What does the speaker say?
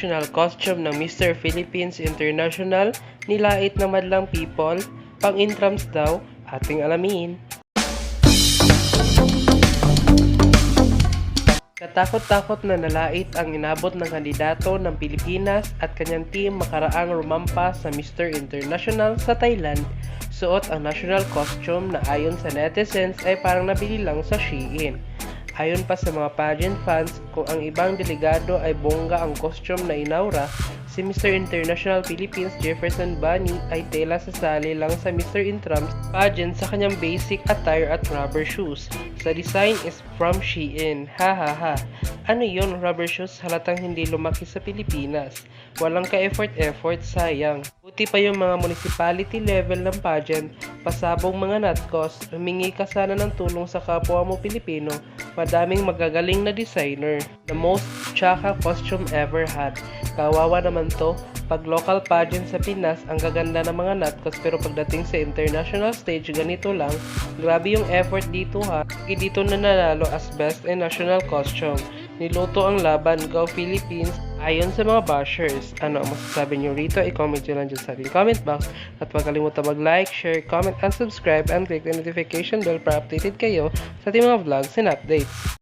national costume ng Mr. Philippines International, nilait na madlang people, pang-intrams daw, ating alamin. Katakot-takot na nalait ang inabot ng kandidato ng Pilipinas at kanyang team makaraang rumampa sa Mr. International sa Thailand. Suot ang national costume na ayon sa netizens ay parang nabili lang sa Shein. Ayon pa sa mga pageant fans, kung ang ibang delegado ay bongga ang costume na inaura, si Mr. International Philippines Jefferson Bani ay tela sasali lang sa Mr. Intrams pageant sa kanyang basic attire at rubber shoes. Sa design is from Shein. Ha ha ha. Ano yon, rubber shoes, halatang hindi lumaki sa Pilipinas. Walang ka-effort, sayang. Buti pa yung mga municipality level ng pageant, pasabong mga natkos, humingi ka sana ng tulong sa kapwa mo Pilipino, madaming magagaling na designer. The most tsaka costume ever had. Kawawa naman to, pag local pageant sa Pinas, ang gaganda ng mga natkos pero pagdating sa international stage, ganito lang. Grabe yung effort dito ha. Dito na nanalo as best in national costume. Niluto ang laban, Go Philippines, ayon sa mga bashers. Ano ang masasabi nyo rito? I-comment nyo lang dyan sa ating comment box. At huwag kalimutan mag-like, share, comment, and subscribe, and click the notification bell para updated kayo sa ating mga vlogs and updates.